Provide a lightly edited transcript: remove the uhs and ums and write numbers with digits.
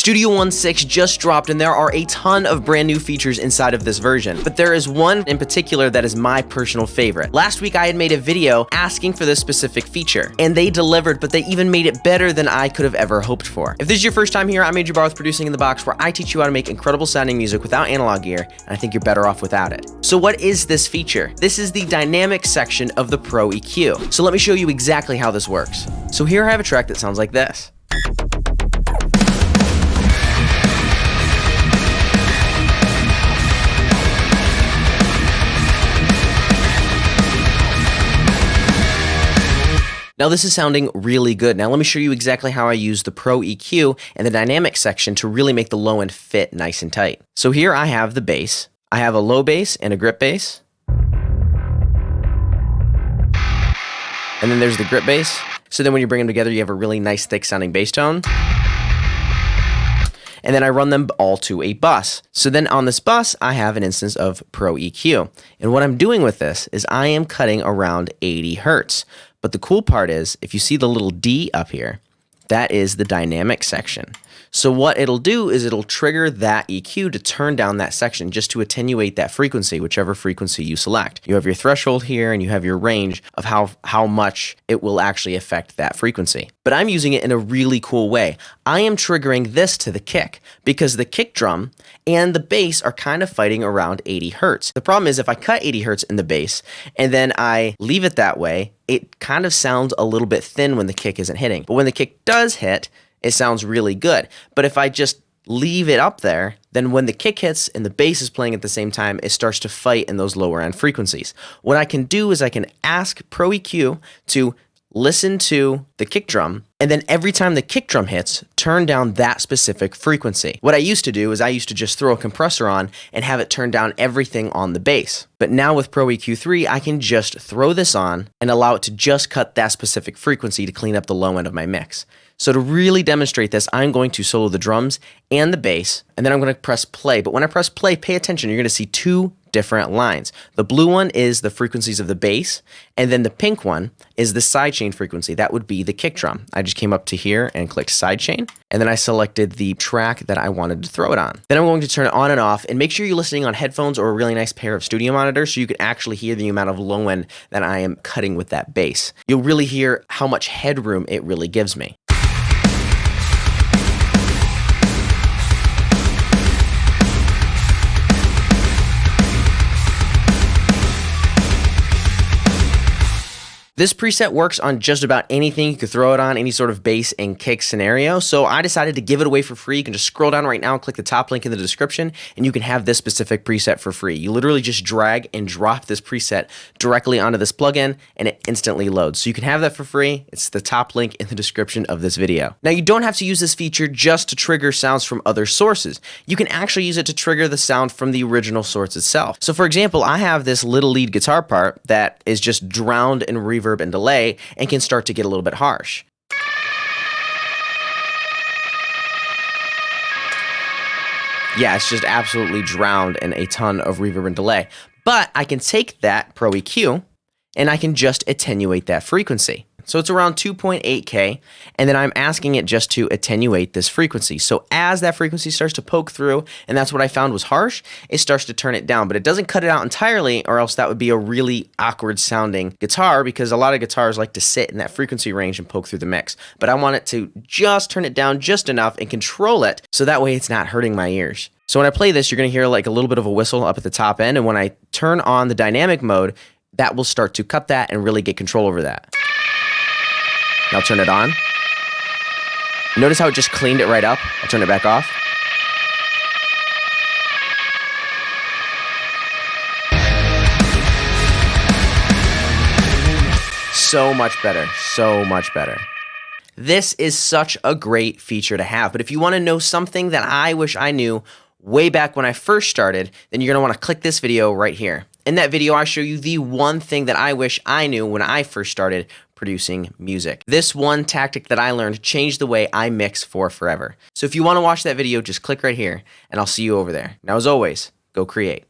Studio 16 just dropped and there are a ton of brand new features inside of this version, but there is one in particular that is my personal favorite. Last week I had made a video asking for this specific feature, and they delivered, but they even made it better than I could have ever hoped for. If this is your first time here, I'm Andrew Barr with Producing in the Box, where I teach you how to make incredible sounding music without analog gear, and I think you're better off without it. So what is this feature? This is the dynamic section of the Pro EQ. So let me show you exactly how this works. So here I have a track that sounds like this. Now this is sounding really good. Now let me show you exactly how I use the Pro EQ and the dynamic section to really make the low end fit nice and tight. So here I have the bass. I have a low bass and a grip bass. And then there's the grip bass. So then when you bring them together, you have a really nice thick sounding bass tone. And then I run them all to a bus. So then on this bus, I have an instance of Pro EQ. And what I'm doing with this is I am cutting around 80 hertz. But the cool part is, if you see the little D up here, that is the dynamic section. So what it'll do is it'll trigger that EQ to turn down that section just to attenuate that frequency, whichever frequency you select. You have your threshold here and you have your range of how much it will actually affect that frequency. But I'm using it in a really cool way. I am triggering this to the kick because the kick drum and the bass are kind of fighting around 80 hertz. The problem is if I cut 80 hertz in the bass and then I leave it that way, it kind of sounds a little bit thin when the kick isn't hitting. But when the kick does hit, it sounds really good. But if I just leave it up there, then when the kick hits and the bass is playing at the same time, it starts to fight in those lower end frequencies. What I can do is I can ask Pro EQ to listen to the kick drum, and then every time the kick drum hits, turn down that specific frequency. What I used to do is I used to just throw a compressor on and have it turn down everything on the bass. But now with Pro EQ 3, I can just throw this on and allow it to just cut that specific frequency to clean up the low end of my mix. So to really demonstrate this, I'm going to solo the drums and the bass, and then I'm going to press play. But when I press play, pay attention, you're going to see two different lines. The blue one is the frequencies of the bass, and then the pink one is the sidechain frequency. That would be the kick drum. I just came up to here and clicked sidechain, and then I selected the track that I wanted to throw it on. Then I'm going to turn it on and off, and make sure you're listening on headphones or a really nice pair of studio monitors so you can actually hear the amount of low end that I am cutting with that bass. You'll really hear how much headroom it really gives me. This preset works on just about anything. You could throw it on any sort of bass and kick scenario. So I decided to give it away for free. You can just scroll down right now and click the top link in the description, and you can have this specific preset for free. You literally just drag and drop this preset directly onto this plugin, and it instantly loads. So you can have that for free. It's the top link in the description of this video. Now, you don't have to use this feature just to trigger sounds from other sources. You can actually use it to trigger the sound from the original source itself. So for example, I have this little lead guitar part that is just drowned in reverb and delay and can start to get a little bit harsh. Yeah, it's just absolutely drowned in a ton of reverb and delay. But I can take that Pro EQ and I can just attenuate that frequency. So it's around 2.8K, and then I'm asking it just to attenuate this frequency. So as that frequency starts to poke through, and that's what I found was harsh, it starts to turn it down, but it doesn't cut it out entirely, or else that would be a really awkward sounding guitar, because a lot of guitars like to sit in that frequency range and poke through the mix. But I want it to just turn it down just enough and control it, so that way it's not hurting my ears. So when I play this, you're gonna hear like a little bit of a whistle up at the top end, and when I turn on the dynamic mode, that will start to cut that and really get control over that. Now I'll turn it on. Notice how it just cleaned it right up. I'll turn it back off. So much better, so much better. This is such a great feature to have, but if you want to know something that I wish I knew way back when I first started, then you're going to want to click this video right here. In that video, I show you the one thing that I wish I knew when I first started producing music. This one tactic that I learned changed the way I mix for forever. So if you want to watch that video, just click right here, and I'll see you over there. Now, as always, go create.